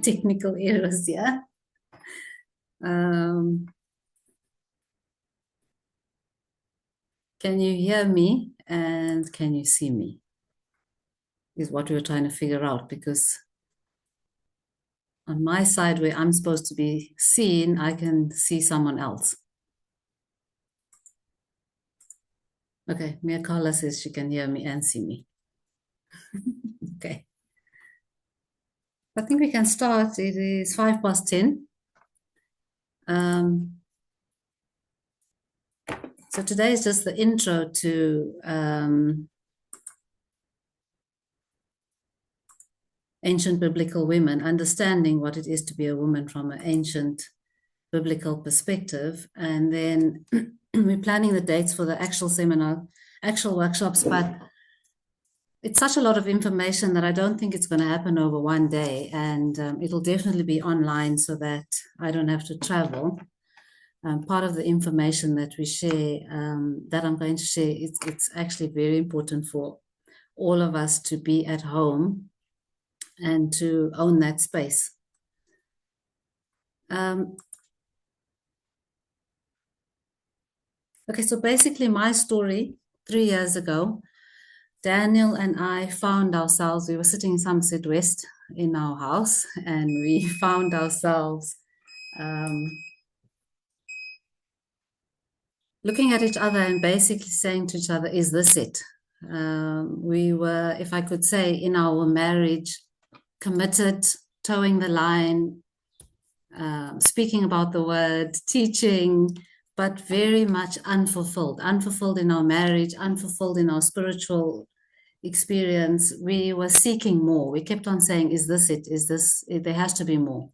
technical errors here. Can you hear me and can you see me? Is what we were trying to figure out, because on my side where I'm supposed to be seen, I can see someone else. Okay, Mia Carla says she can hear me and see me. Okay. I think we can start. It is 10:05. So today is just the intro to ancient biblical women, understanding what it is to be a woman from an ancient biblical perspective. And then we're planning the dates for the actual seminar, actual workshops, but it's such a lot of information that I don't think it's going to happen over one day. And it'll definitely be online so that I don't have to travel. Part of the information that we share, that I'm going to share, it's actually very important for all of us to be at home and to own that space. Okay, so basically my story, 3 years ago, Daniel and I found ourselves, we were sitting in Somerset West in our house, and we found ourselves looking at each other and basically saying to each other, is this it? We were, if I could say, in our marriage, committed, towing the line, speaking about the word, teaching, but very much unfulfilled in our marriage, unfulfilled in our spiritual experience. We were seeking more. We kept on saying, is this it? Is this it? There has to be more.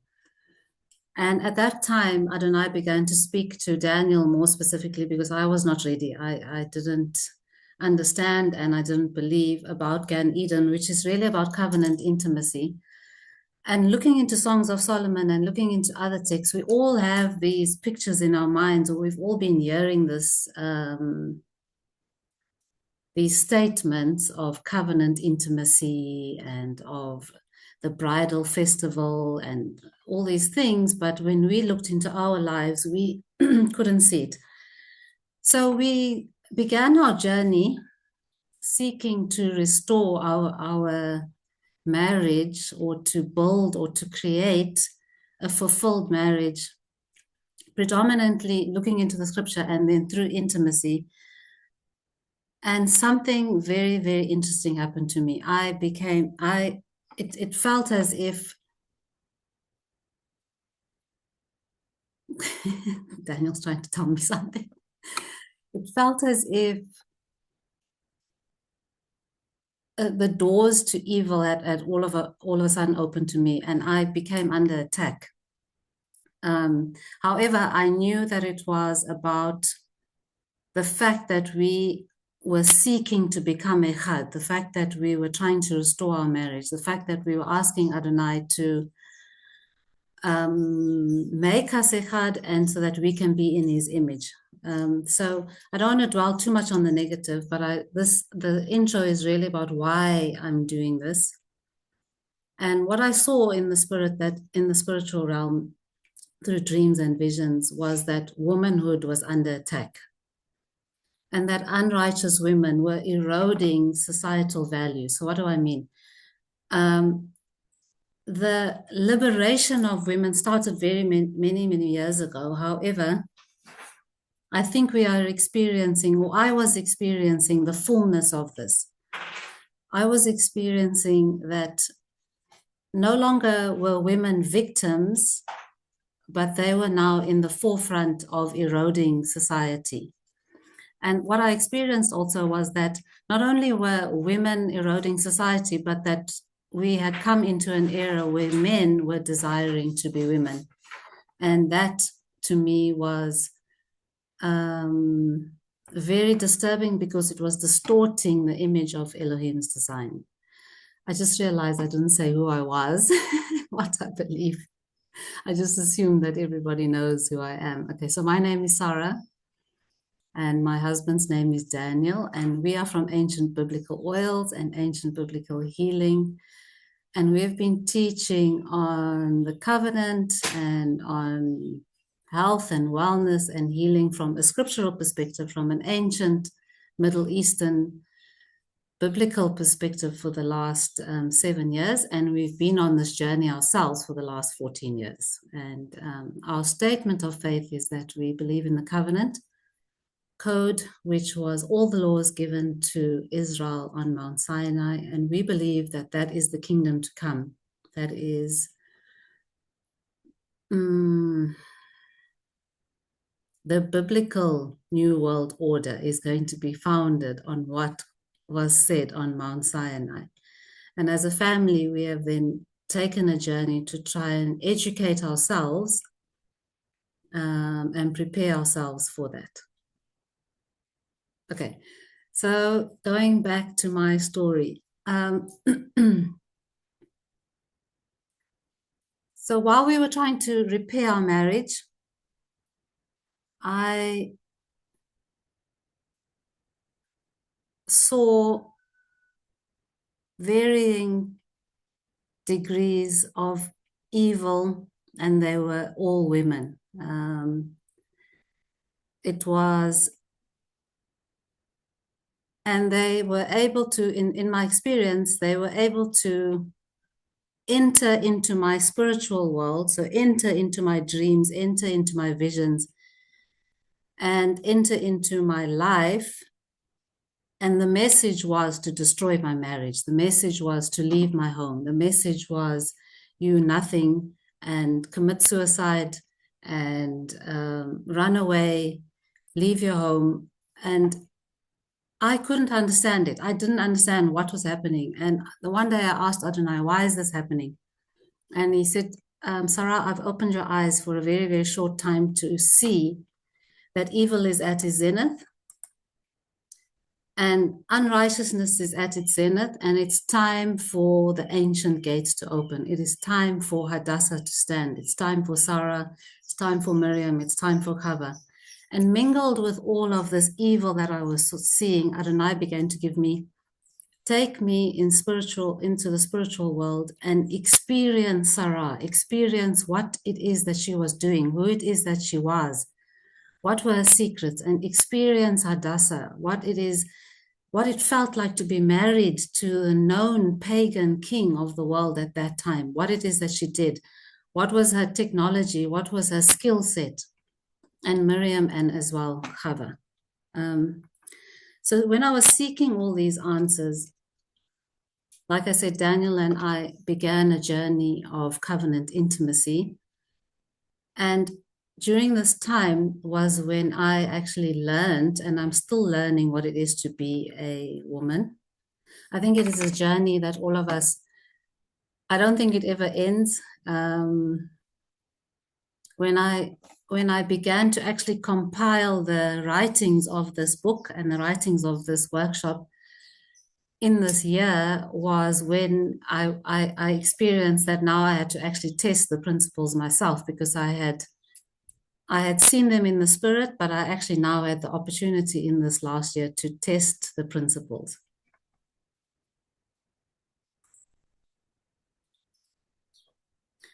And at that time, Adonai began to speak to Daniel more specifically, because I was not ready. I didn't understand and I didn't believe about Gan Eden, which is really about covenant intimacy. And looking into Songs of Solomon and looking into other texts, we all have these pictures in our minds, or we've all been hearing this, these statements of covenant intimacy and of the bridal festival and all these things. But when we looked into our lives, we couldn't see it. So we began our journey seeking to restore our marriage, or to build or to create a fulfilled marriage, predominantly looking into the scripture and then through intimacy. And something very, very interesting happened to me. It felt as if Daniel's trying to tell me something. It felt as if the doors to evil had all of a sudden opened to me, and I became under attack. However, I knew that it was about the fact that we were seeking to become echad, the fact that we were trying to restore our marriage, the fact that we were asking Adonai to make us echad, and so that we can be in his image. So I don't want to dwell too much on the negative, but the intro is really about why I'm doing this. And what I saw in the spirit, that in the spiritual realm through dreams and visions, was that womanhood was under attack, and that unrighteous women were eroding societal values. So what do I mean? The liberation of women started very many years ago. However, I think we are experiencing, or I was experiencing, the fullness of this. I was experiencing that no longer were women victims, but they were now in the forefront of eroding society. And what I experienced also was that not only were women eroding society, but that we had come into an era where men were desiring to be women. And that, to me, was very disturbing, because it was distorting the image of Elohim's design. I just realized I didn't say who I was, what I believe. I just assumed that everybody knows who I am. Okay, so my name is Sarah, and my husband's name is Daniel, and we are from Ancient Biblical Oils and Ancient Biblical Healing. And we've been teaching on the covenant and on health and wellness and healing from a scriptural perspective, from an ancient Middle Eastern biblical perspective for the last 7 years. And we've been on this journey ourselves for the last 14 years. And our statement of faith is that we believe in the covenant code, which was all the laws given to Israel on Mount Sinai. And we believe that that is the kingdom to come. That is the biblical New World Order is going to be founded on what was said on Mount Sinai. And as a family, we have then taken a journey to try and educate ourselves and prepare ourselves for that. Okay, so going back to my story. So while we were trying to repair our marriage, I saw varying degrees of evil, and they were all women. And they were able to, in my experience, they were able to enter into my spiritual world, so enter into my dreams, enter into my visions, and enter into my life. And the message was to destroy my marriage. The message was to leave my home. The message was you nothing, and commit suicide, and run away, leave your home. And I couldn't understand it. I didn't understand what was happening. And the one day I asked Adonai, why is this happening? And he said, Sarah, I've opened your eyes for a very, very short time to see that evil is at its zenith and unrighteousness is at its zenith, and it's time for the ancient gates to open. It is time for Hadassah to stand. It's time for Sarah. It's time for Miriam. It's time for Chava. And mingled with all of this evil that I was seeing, Adonai began to take me into the spiritual world and experience Sarah, experience what it is that she was doing, who it is that she was, what were her secrets, and experience Hadassah, what it felt like to be married to a known pagan king of the world at that time, what it is that she did, what was her technology, what was her skill set, and Miriam and as well Chava. So when I was seeking all these answers, like I said, Daniel and I began a journey of covenant intimacy. And during this time was when I actually learned, and I'm still learning, what it is to be a woman. I think it is a journey that all of us, I don't think it ever ends. When I began to actually compile the writings of this book and the writings of this workshop in this year was when I experienced that now I had to actually test the principles myself, because I had seen them in the spirit, but I actually now had the opportunity in this last year to test the principles.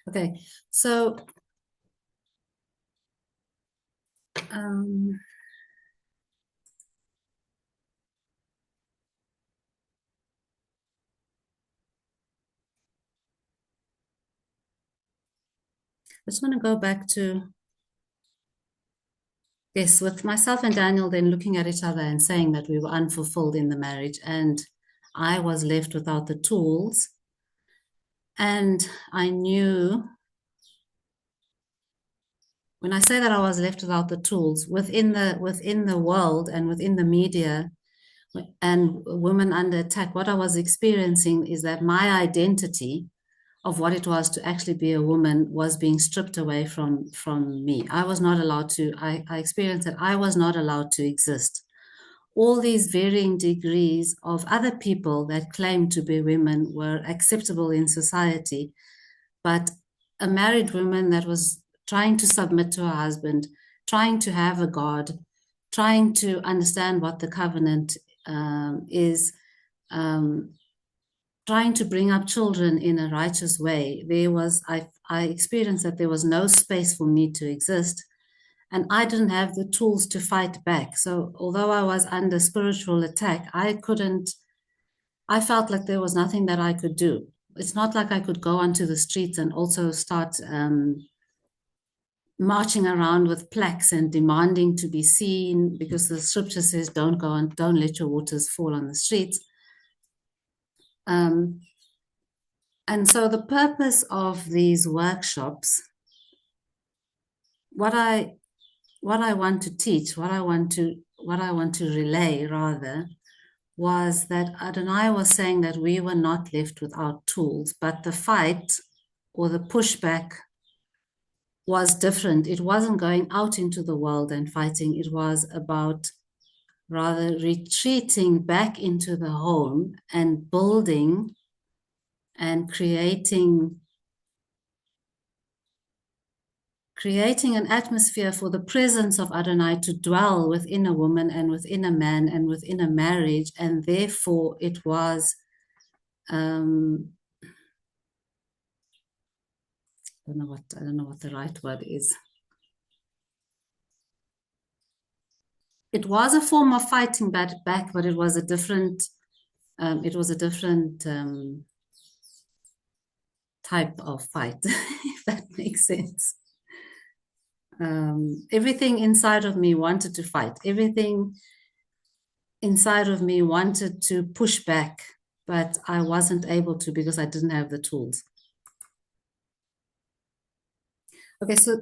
Okay, so I just want to go back to, yes, with myself and Daniel then looking at each other and saying that we were unfulfilled in the marriage, and I was left without the tools. And I knew, when I say that I was left without the tools, within the world and within the media and women under attack, what I was experiencing is that my identity of what it was to actually be a woman was being stripped away from me. I was not allowed to, I experienced that I was not allowed to exist. All these varying degrees of other people that claimed to be women were acceptable in society, but a married woman that was trying to submit to her husband, trying to have a God, trying to understand what the covenant is, trying to bring up children in a righteous way, I experienced that there was no space for me to exist, and I didn't have the tools to fight back. So although I was under spiritual attack, I felt like there was nothing that I could do. It's not like I could go onto the streets and also start marching around with plaques and demanding to be seen, because the scripture says, don't go and don't let your waters fall on the streets. And so the purpose of these workshops, what I want to teach, what I want to relay rather, was that Adonai was saying that we were not left without tools, but the fight or the pushback was different. It wasn't going out into the world and fighting. It was about rather retreating back into the home and building and creating an atmosphere for the presence of Adonai to dwell within a woman and within a man and within a marriage. And therefore it was, I don't know what the right word is. It was a form of fighting back, but it was a different, type of fight, if that makes sense. Everything inside of me wanted to fight. Everything inside of me wanted to push back, but I wasn't able to because I didn't have the tools. Okay, so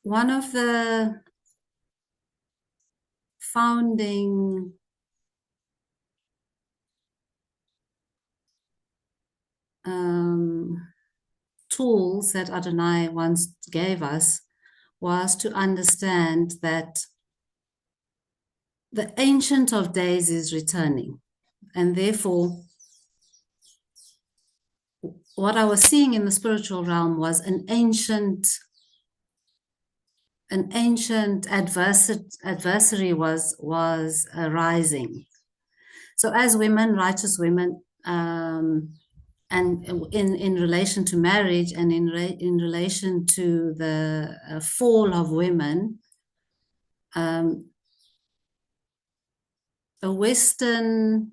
one of the founding tools that Adonai once gave us was to understand that the Ancient of Days is returning. And therefore, what I was seeing in the spiritual realm was an ancient adversary was arising. So as women, righteous women, and in relation to marriage and in relation to the fall of women, a Western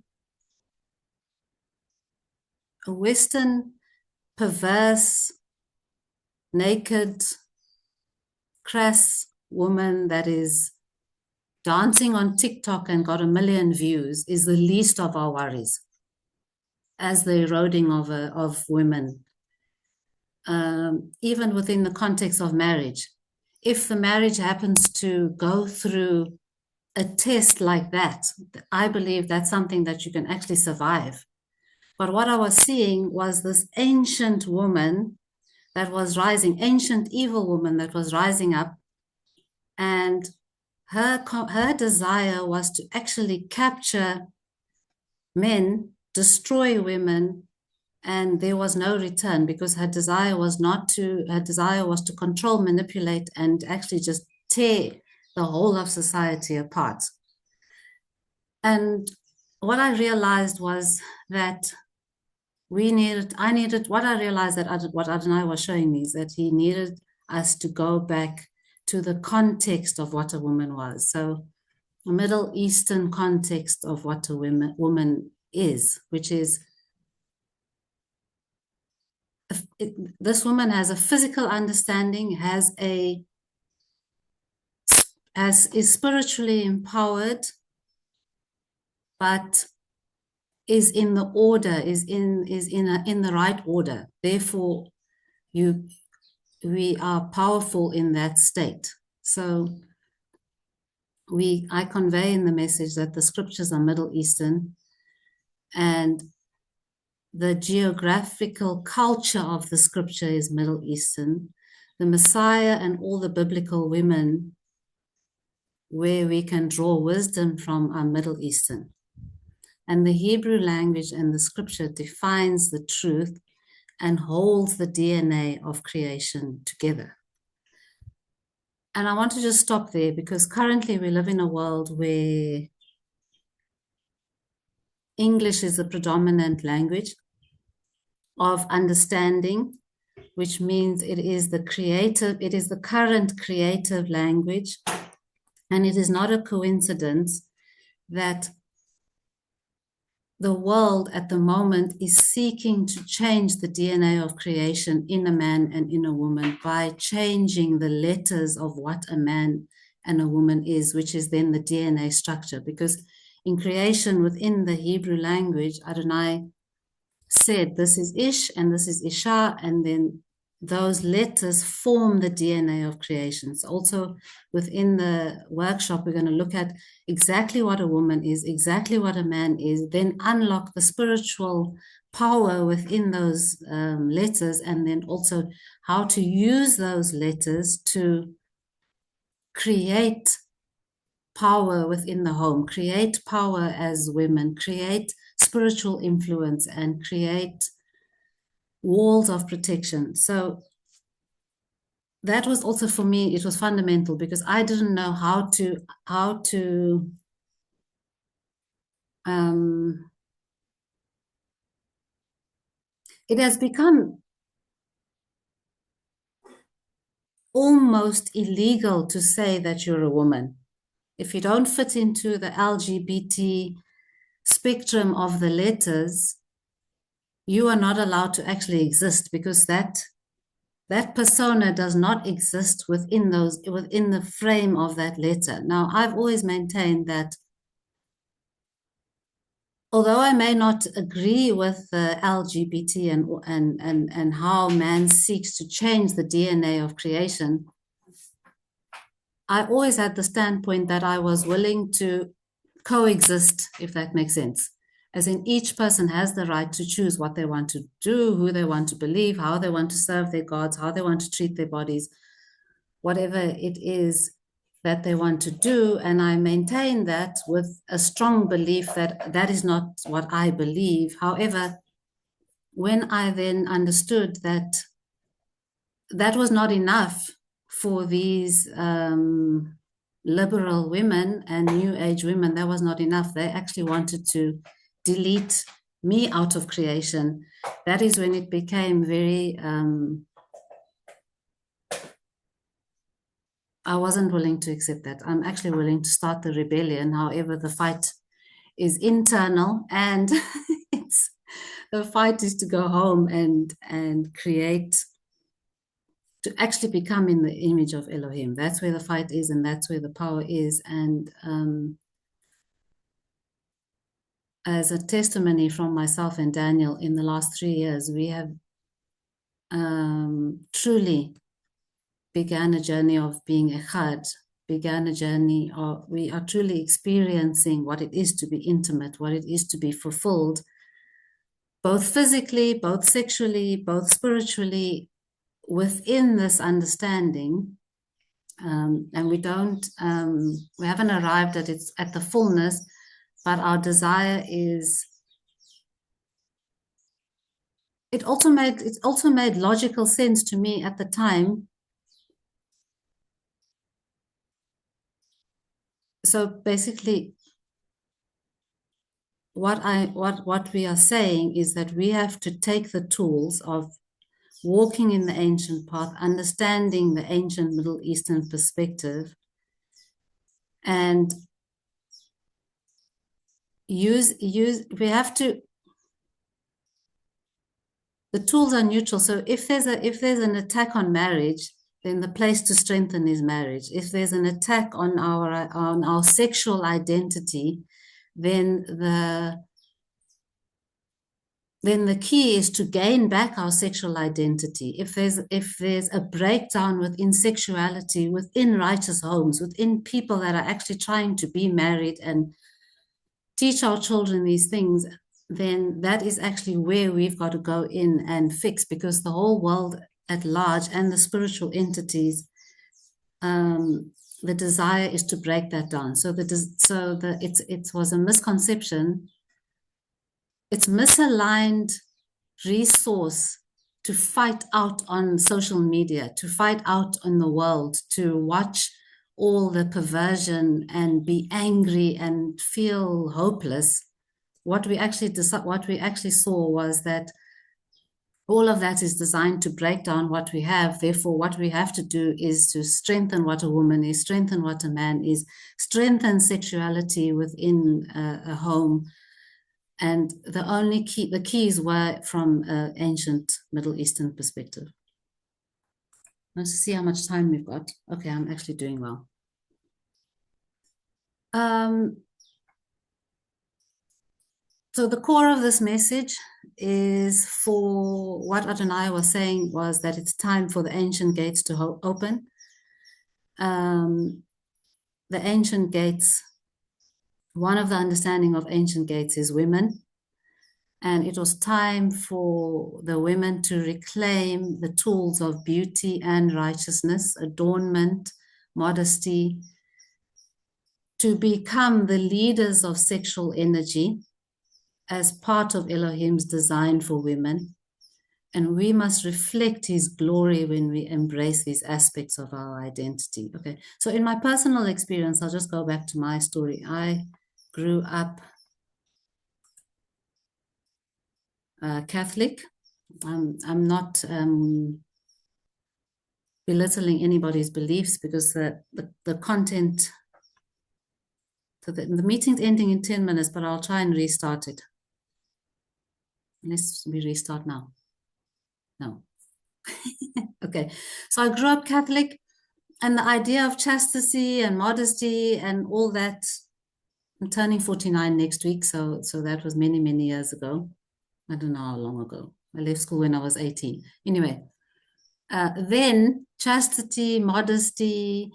perverse, naked, crass woman that is dancing on TikTok and got 1 million views is the least of our worries as the eroding of women, even within the context of marriage. If the marriage happens to go through a test like that, I believe that's something that you can actually survive. But what I was seeing was this ancient woman that was rising, ancient evil woman that was rising up, and her desire was to actually capture men, destroy women, and there was no return, because her desire was to control, manipulate, and actually just tear the whole of society apart. And what I realized was that what I realized that what Adonai was showing me is that he needed us to go back to the context of what a woman was. So a Middle Eastern context of what a woman is, which is, this woman has a physical understanding, is spiritually empowered, but is in the order, is in the right order. Therefore, we are powerful in that state. So I convey in the message that the scriptures are Middle Eastern, and the geographical culture of the scripture is Middle Eastern. The Messiah and all the biblical women where we can draw wisdom from are Middle Eastern. And the Hebrew language and the scripture defines the truth and holds the DNA of creation together. And I want to just stop there, because currently we live in a world where English is the predominant language of understanding, which means it is the current creative language. And it is not a coincidence that the world at the moment is seeking to change the DNA of creation in a man and in a woman by changing the letters of what a man and a woman is, which is then the DNA structure. Because in creation within the Hebrew language, Adonai said, this is Ish and this is Isha, and then those letters form the DNA of creation. So also within the workshop, we're going to look at exactly what a woman is, exactly what a man is, then unlock the spiritual power within those letters, and then also how to use those letters to create power within the home, create power as women, create spiritual influence, and create walls of protection. So that was also for me, it was fundamental because I didn't know how to it has become almost illegal to say that you're a woman. If you don't fit into the LGBT spectrum of the letters, you are not allowed to actually exist, because that persona does not exist within the frame of that letter. Now, I've always maintained that although I may not agree with the LGBT and how man seeks to change the DNA of creation, I always had the standpoint that I was willing to coexist, if that makes sense. As in, each person has the right to choose what they want to do, who they want to believe, how they want to serve their gods, how they want to treat their bodies, whatever it is that they want to do. And I maintain that with a strong belief that that is not what I believe. However, when I then understood that that was not enough for these liberal women and new age women, that was not enough. They actually wanted to delete me out of creation. That is when it became very, I wasn't willing to accept that. I'm actually willing to start the rebellion. However, the fight is internal, and the fight is to go home and create, to actually become in the image of Elohim. That's where the fight is, and that's where the power is. And as a testimony from myself and Daniel, in the last 3 years, we have truly began a journey of being echad, began a journey of, we are truly experiencing what it is to be intimate, what it is to be fulfilled, both physically, both sexually, both spiritually, within this understanding. And we haven't arrived at the fullness, but our desire is, it also made logical sense to me at the time. So basically, what we are saying is that we have to take the tools of walking in the ancient path, understanding the ancient Middle Eastern perspective, and we have to, the tools are neutral. So if there's an attack on marriage, then the place to strengthen is marriage. If there's an attack on our sexual identity, then the key is to gain back our sexual identity. If there's a breakdown within sexuality, within righteous homes, within people that are actually trying to be married and teach our children these things, then that is actually where we've got to go in and fix, because the whole world at large and the spiritual entities, the desire is to break that down. So it was a misconception. It's misaligned resource to fight out on social media, to fight out in the world, to watch all the perversion and be angry and feel hopeless, what we actually saw was that all of that is designed to break down what we have. Therefore, what we have to do is to strengthen what a woman is, strengthen what a man is, strengthen sexuality within a home. And the keys were from an ancient Middle Eastern perspective. Let's see how much time we've got. Okay, I'm actually doing well. So the core of this message is, for what Adonai was saying was that it's time for the ancient gates to open. The ancient gates, one of the understanding of ancient gates is women. And it was time for the women to reclaim the tools of beauty and righteousness, adornment, modesty, to become the leaders of sexual energy as part of Elohim's design for women. And we must reflect his glory when we embrace these aspects of our identity. Okay, so in my personal experience, I'll just go back to my story. I grew up Catholic. I'm not belittling anybody's beliefs, because the content, so the meeting's ending in 10 minutes, but I'll try and restart it. Let's restart now. No. Okay, so I grew up Catholic, and the idea of chastity and modesty and all that, I'm turning 49 next week, so that was many, many years ago. I don't know how long ago. I left school when I was 18. Anyway, then chastity, modesty,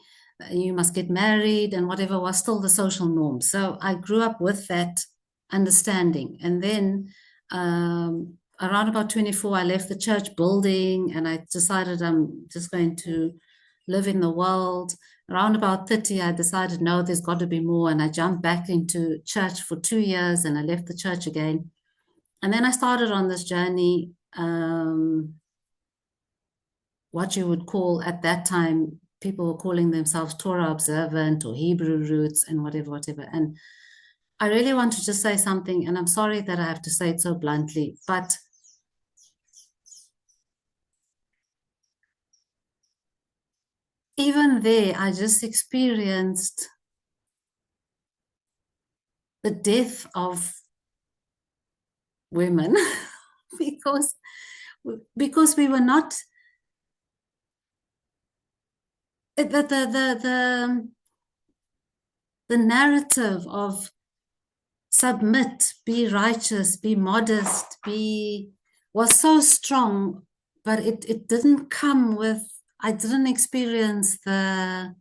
you must get married and whatever was still the social norm. So I grew up with that understanding. And then around about 24, I left the church building and I decided I'm just going to live in the world. Around about 30, I decided, no, there's got to be more. And I jumped back into church for 2 years and I left the church again. And then I started on this journey, what you would call at that time, people were calling themselves Torah observant or Hebrew roots and whatever. And I really want to just say something, and I'm sorry that I have to say it so bluntly, but even there, I just experienced the death of women because we were not the narrative of submit, be righteous, be modest, was so strong, but it didn't come with, I didn't experience the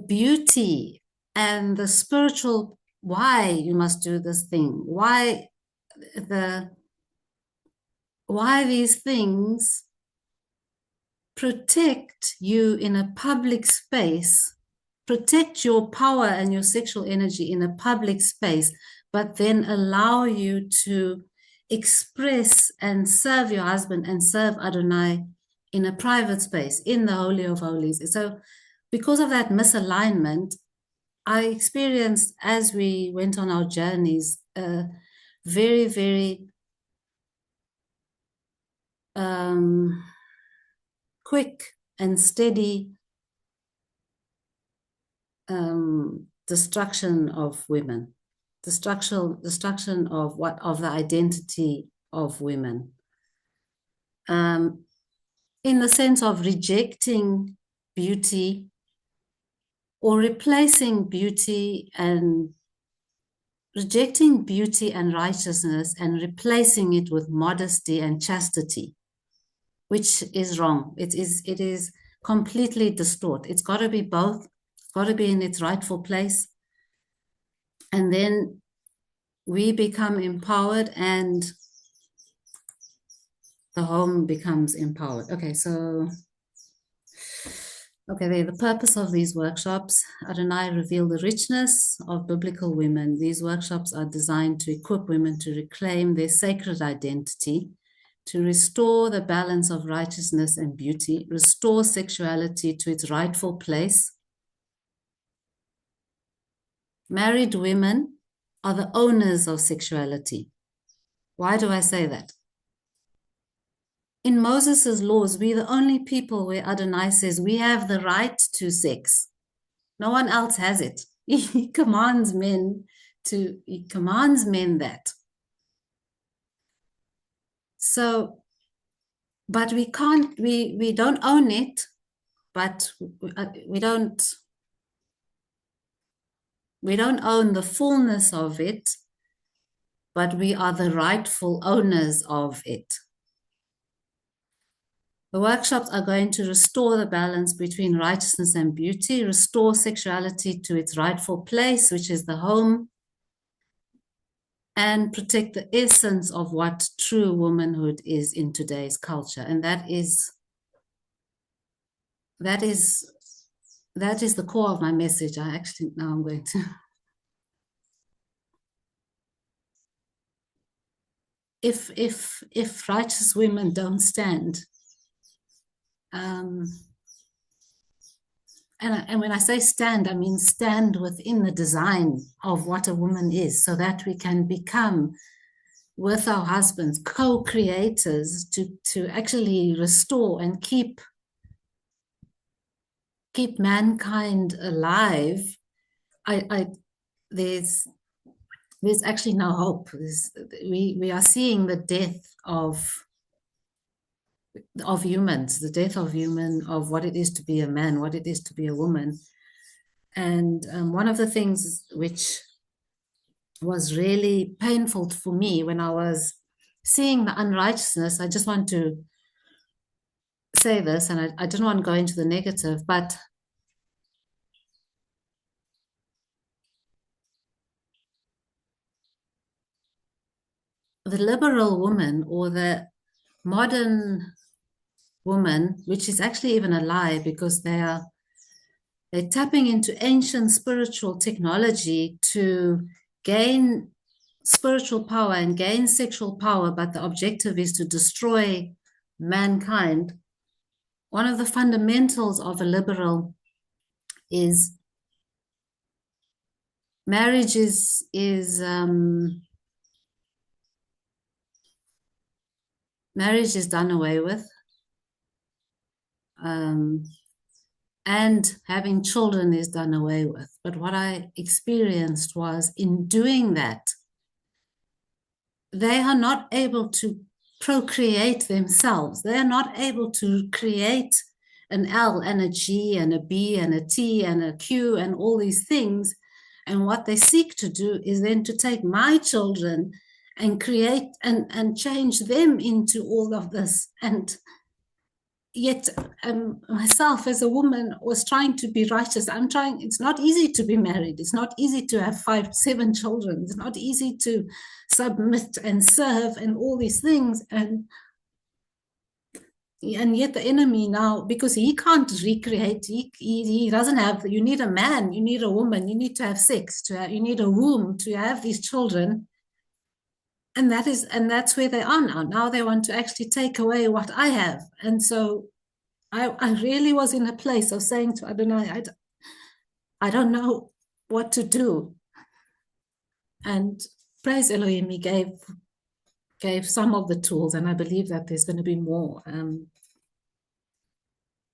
beauty and the spiritual, why you must do this thing, why these things protect you in a public space, protect your power and your sexual energy in a public space, but then allow you to express and serve your husband and serve Adonai in a private space, in the Holy of Holies. So because of that misalignment, I experienced, as we went on our journeys, a very, very quick and steady destruction of women, destruction of the identity of women, in the sense of rejecting beauty or replacing beauty and rejecting beauty and righteousness and replacing it with modesty and chastity, which is wrong. It is completely distorted. It's got to be both. It's got to be in its rightful place. And then we become empowered and the home becomes empowered. Okay, so, the purpose of these workshops, Adonai reveal the richness of biblical women. These workshops are designed to equip women to reclaim their sacred identity, to restore the balance of righteousness and beauty, restore sexuality to its rightful place. Married women are the owners of sexuality. Why do I say that? In Moses' laws, we're the only people where Adonai says we have the right to sex. No one else has it. He commands men that. So, but we don't own it, but we don't own the fullness of it, but we are the rightful owners of it. The workshops are going to restore the balance between righteousness and beauty, restore sexuality to its rightful place, which is the home, and protect the essence of what true womanhood is in today's culture. And that is the core of my message. I actually, now I'm going to. If righteous women don't stand, and when I say stand, I mean stand within the design of what a woman is, so that we can become, with our husbands, co-creators to actually restore and keep mankind alive. There's actually no hope. We are seeing the death of humans, the death of what it is to be a man, what it is to be a woman. And one of the things which was really painful for me when I was seeing the unrighteousness, I just want to say this, and I didn't want to go into the negative, but the liberal woman, or the modern woman, which is actually even a lie, because they're tapping into ancient spiritual technology to gain spiritual power and gain sexual power, but the objective is to destroy mankind. One of the fundamentals of a liberal is marriage is done away with. And having children is done away with. But what I experienced was, in doing that, they are not able to procreate themselves. They are not able to create an L and a G and a B and a T and a Q and all these things. And what they seek to do is then to take my children and create and change them into all of this. And yet myself as a woman was trying to be righteous. It's not easy to be married. It's not easy to have 5, 7 children. It's not easy to submit and serve and all these things. And yet the enemy now, because he can't recreate, he doesn't have, you need a man, you need a woman, you need to have sex, you need a womb to have these children. And that's where they are now. Now they want to actually take away what I have. And so I really was in a place of saying to Adonai, I don't know what to do. And praise Elohim, he gave some of the tools, and I believe that there's going to be more.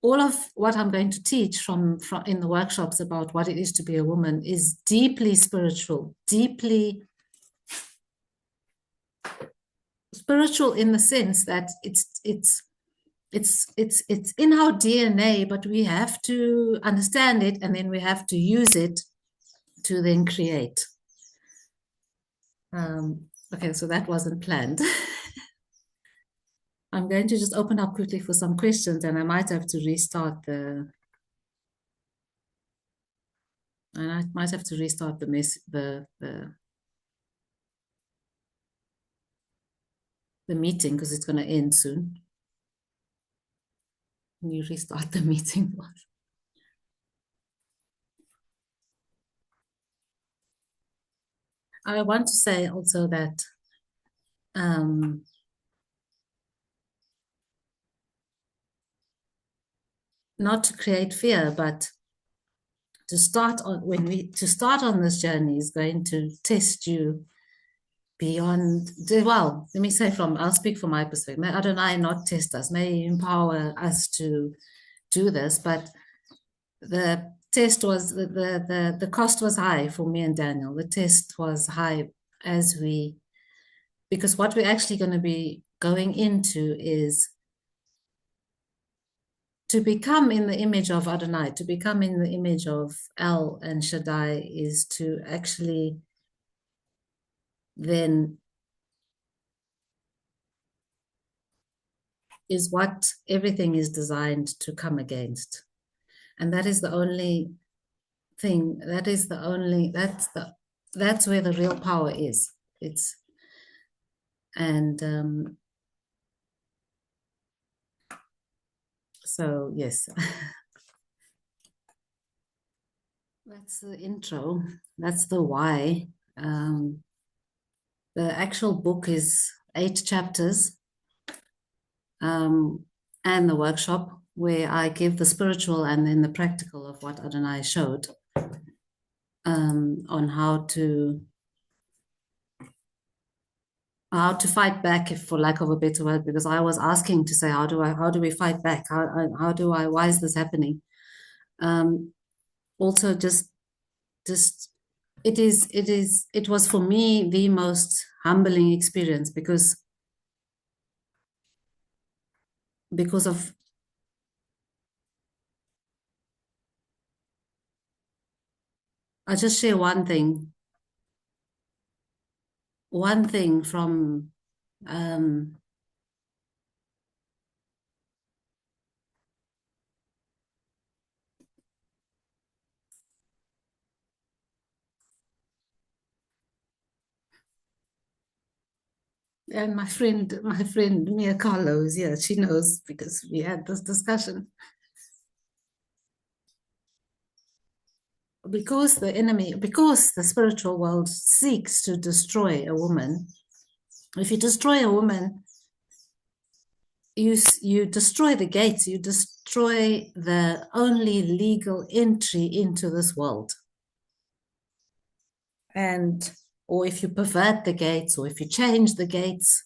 All of what I'm going to teach from in the workshops about what it is to be a woman is deeply spiritual, deeply spiritual in the sense that it's in our DNA, but we have to understand it, and then we have to use it to then create. Okay, so that wasn't planned. I'm going to just open up quickly for some questions, and I might have to restart the meeting, because it's going to end soon. Can you restart the meeting? I want to say also that not to create fear, but to start on this journey is going to test you beyond, well, let me say I'll speak from my perspective. May Adonai not test us, may he empower us to do this, but the test was, the cost was high for me and Daniel. The test was high because what we're actually going to be going into is to become in the image of Adonai, to become in the image of El and Shaddai, is to actually then is what everything is designed to come against. And that is the only thing, that's where the real power is. So yes. That's the intro. That's the why. The actual book is 8 chapters, and the workshop where I give the spiritual and then the practical of what Adonai showed, on how to fight back, for lack of a better word, because I was asking to say, how do we fight back? Why is this happening? Also it was for me the most humbling experience because of, I'll just share one thing from and my friend Mia Carlos, yeah, she knows because we had this discussion. Because the spiritual world seeks to destroy a woman. If you destroy a woman, you destroy the gates, you destroy the only legal entry into this world. Or if you pervert the gates, or if you change the gates,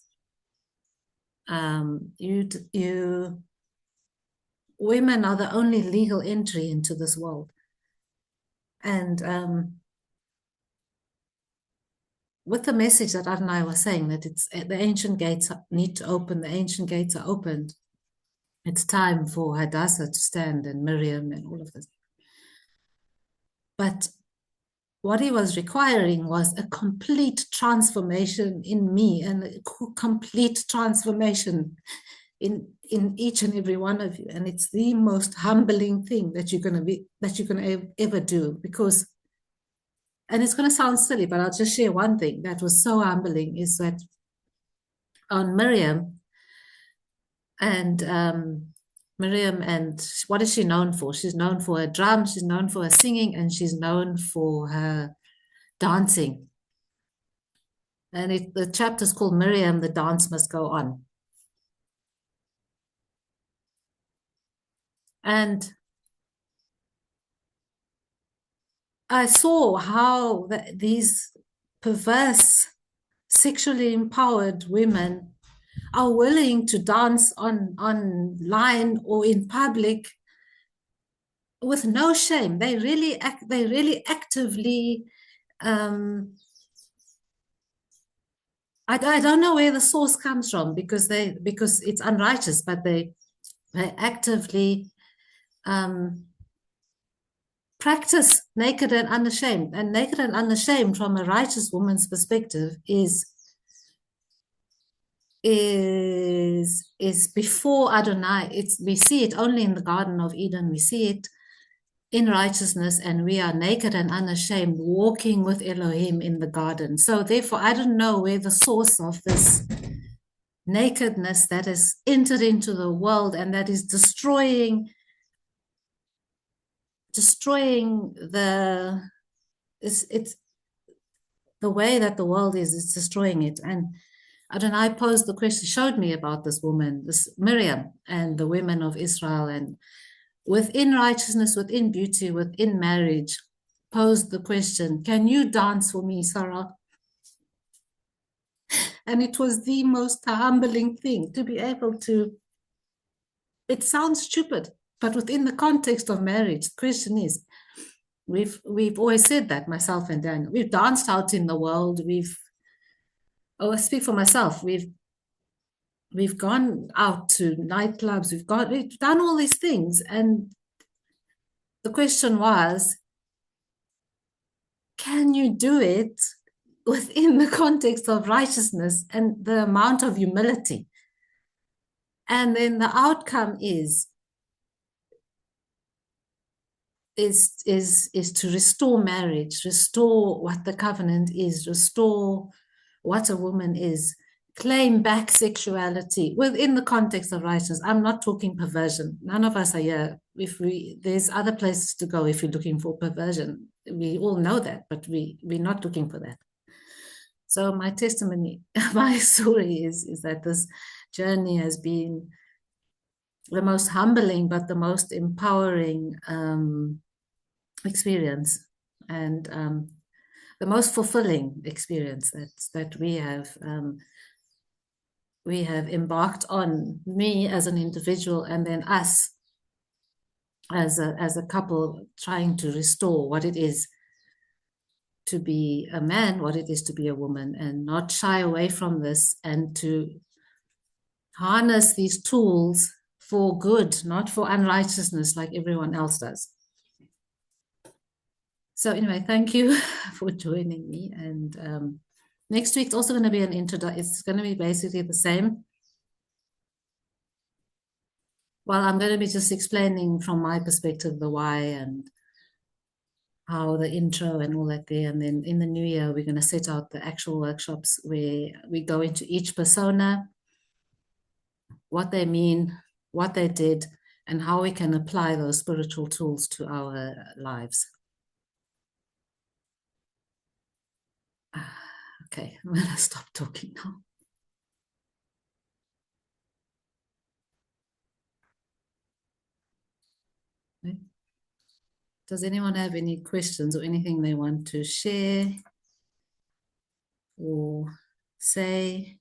women are the only legal entry into this world. And with the message that Adonai was saying, that it's the ancient gates need to open, the ancient gates are opened. It's time for Hadassah to stand, and Miriam and all of this. But what he was requiring was a complete transformation in me, and a complete transformation in each and every one of you. And it's the most humbling thing that you're going to ever do, because, and it's going to sound silly, but I'll just share one thing that was so humbling, is that on Miriam, and what is she known for? She's known for her drum, she's known for her singing, and she's known for her dancing. And the chapter is called Miriam, the Dance Must Go On. And I saw how these perverse, sexually empowered women are willing to dance online or in public with no shame. They really actively, I don't know where the source comes from, because it's unrighteous, but they actively practice naked and unashamed. And naked and unashamed, from a righteous woman's perspective, is before Adonai. We see it only in the Garden of Eden. We see it in righteousness, and we are naked and unashamed, walking with Elohim in the garden. So therefore, I don't know where the source of this nakedness that has entered into the world and that is destroying it's the way that the world is, it's destroying it. And Adonai posed the question, showed me about this woman, this Miriam, and the women of Israel, and within righteousness, within beauty, within marriage, posed the question, can you dance for me, Sarah? And it was the most humbling thing to be able to, it sounds stupid, but within the context of marriage, the question is, we've always said that, myself and Daniel, we've danced out in the world, I speak for myself, we've gone out to nightclubs, we've done all these things. And the question was, can you do it within the context of righteousness and the amount of humility? And then the outcome is to restore marriage, restore what the covenant is, restore what a woman is, claim back sexuality within the context of righteousness. I'm not talking perversion. None of us are here. There's other places to go if you're looking for perversion. We all know that, but we're not looking for that. So my testimony, my story is that this journey has been the most humbling, but the most empowering experience, and the most fulfilling experience that we have embarked on, me as an individual, and then us as a couple, trying to restore what it is to be a man, what it is to be a woman, and not shy away from this, and to harness these tools for good, not for unrighteousness like everyone else does. So anyway, thank you for joining me. And next week's also going to be an introduction. It's going to be basically the same. Well, I'm going to be just explaining from my perspective the why and how the intro and all that there. And then in the new year, we're going to set out the actual workshops where we go into each persona, what they mean, what they did, and how we can apply those spiritual tools to our lives. Okay, I'm going to stop talking now. Okay. Does anyone have any questions or anything they want to share or say?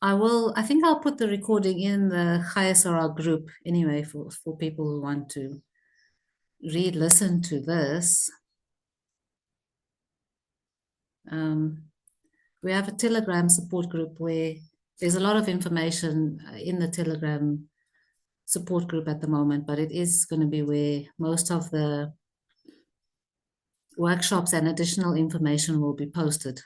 I think I'll put the recording in the Chayei group anyway for people who want to listen to this. We have a Telegram support group where there's a lot of information in the Telegram support group at the moment, but it is going to be where most of the workshops and additional information will be posted.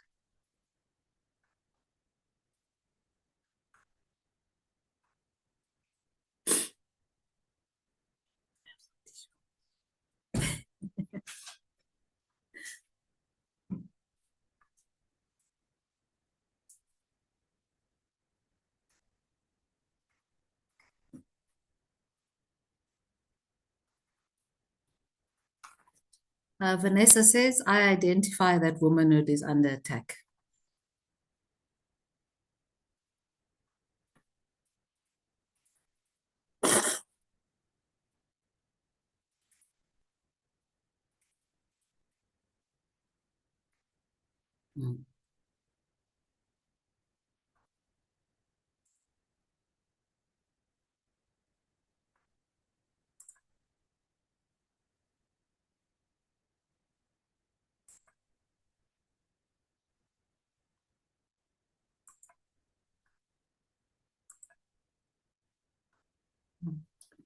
Vanessa says, I identify that womanhood is under attack. Mm.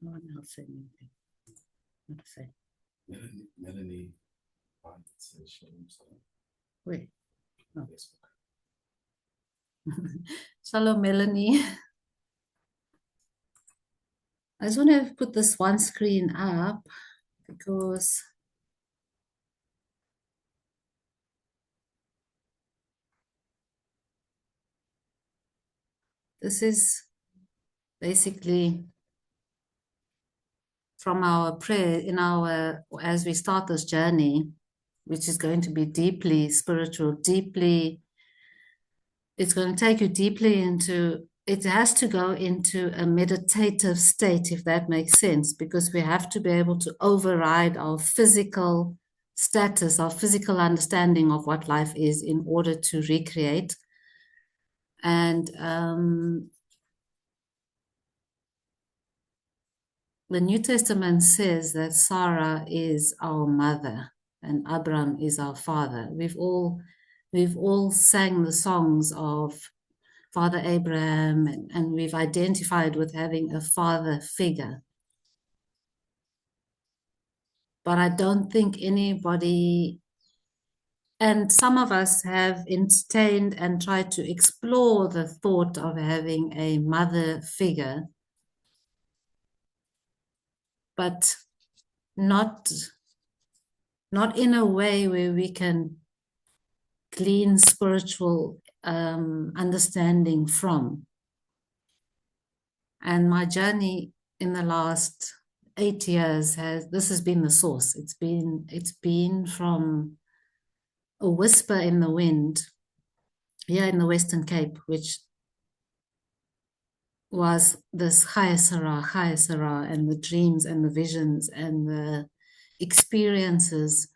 No one else said anything. What to say? Melanie says Shalom. Wait. Oh. Shalom, Melanie. I just want to put this one screen up because this is basically from our prayer as we start this journey, which is going to be deeply spiritual, it's going to take you deeply into it has to go into a meditative state, if that makes sense, because we have to be able to override our physical status, our physical understanding of what life is in order to recreate. And the New Testament says that Sarah is our mother and Abram is our father. We've all sang the songs of Father Abraham, and we've identified with having a father figure. But I don't think anybody, and some of us have entertained and tried to explore the thought of having a mother figure, but not in a way where we can glean spiritual understanding from. And my journey in the last 8 years has been the source. It's been from a whisper in the wind here in the Western Cape, which was this Chayei, and the dreams and the visions and the experiences.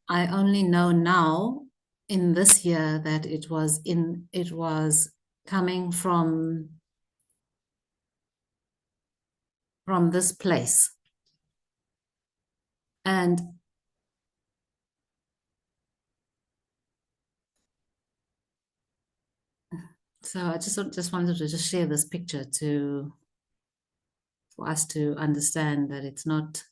I only know now in this year that it was coming from this place. And so I just wanted to just share this picture for us to understand that it's not,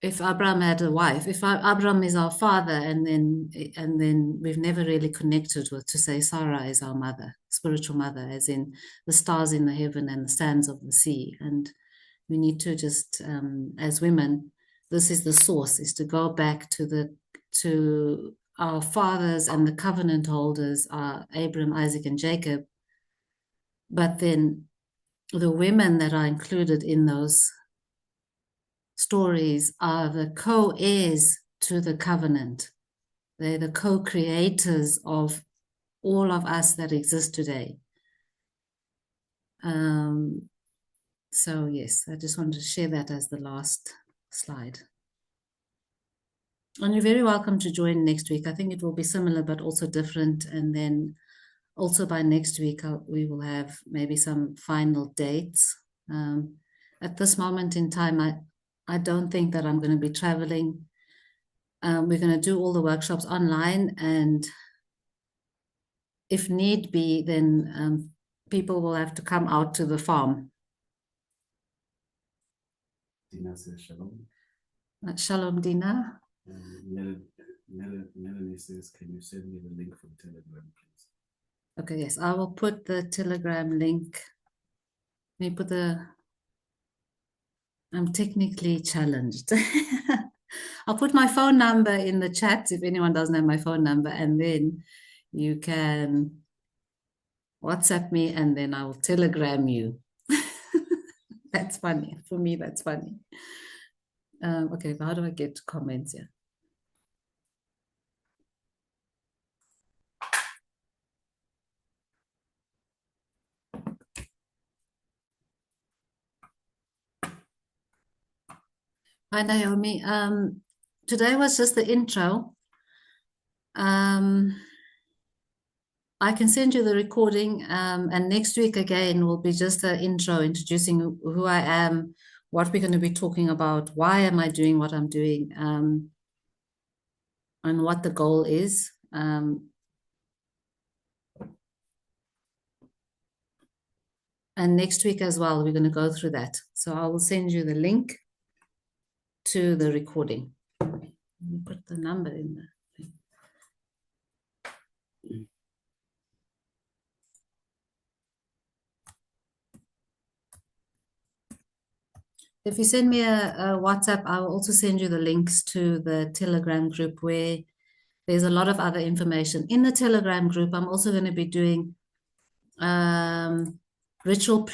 if Abraham had a wife, if Abraham is our father, and then we've never really connected with to say Sarah is our mother, spiritual mother, as in the stars in the heaven and the sands of the sea. And we need to just, as women, this is the source, is to go back to our fathers and the covenant holders are Abraham, Isaac, and Jacob. But then the women that are included in those stories are the co-heirs to the covenant. They're the co-creators of all of us that exist today. So yes, I just wanted to share that as the last slide. And you're very welcome to join next week. I think it will be similar, but also different. And then also by next week, we will have maybe some final dates. At this moment in time, I don't think that I'm going to be traveling. We're going to do all the workshops online, and if need be, then people will have to come out to the farm. Dina says shalom. Shalom, Dina. Melanie says, can you send me the link from Telegram, please? Okay, yes, I will put the Telegram link. Let me put I'm technically challenged. I'll put my phone number in the chat if anyone doesn't have my phone number, and then you can WhatsApp me and then I will Telegram you. That's funny. For me, that's funny. Okay, but how do I get comments here? Hi, Naomi. Today was just the intro. I can send you the recording, and next week again will be just an intro introducing who I am, what we're going to be talking about, why am I doing what I'm doing, and what the goal is. And next week as well, we're going to go through that. So I will send you the link to the recording. Let me put the number in there. If you send me a WhatsApp, I will also send you the links to the Telegram group where there's a lot of other information. In the Telegram group, I'm also going to be doing ritual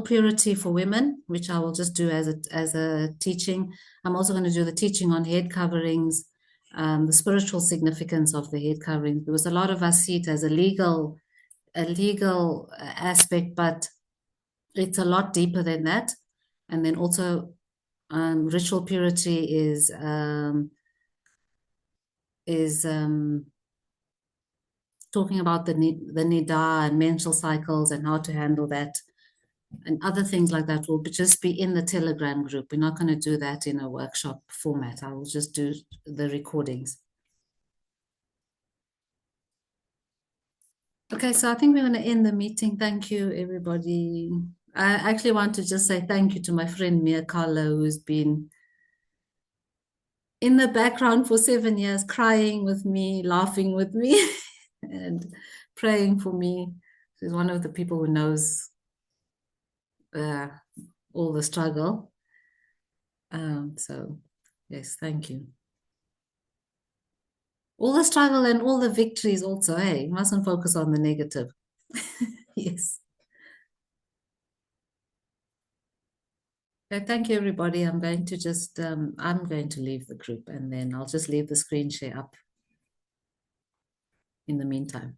purity for women, which I will just do as a teaching. I'm also going to do the teaching on head coverings, the spiritual significance of the head covering, because a lot of us see it as a legal aspect, but it's a lot deeper than that. And then also ritual purity is talking about the niddah and menstrual cycles and how to handle that, and other things like that will just be in the Telegram group. We're not going to do that in a workshop format. I will just do the recordings. Okay, so I think we're going to end the meeting. Thank you, everybody. I actually want to just say thank you to my friend Mia Carlo, who's been in the background for 7 years, crying with me, laughing with me, and praying for me. She's one of the people who knows all the struggle. So, yes, thank you. All the struggle and all the victories also, hey, you mustn't focus on the negative. Yes. Okay, thank you, everybody. I'm going to just, I'm going to leave the group, and then I'll just leave the screen share up in the meantime.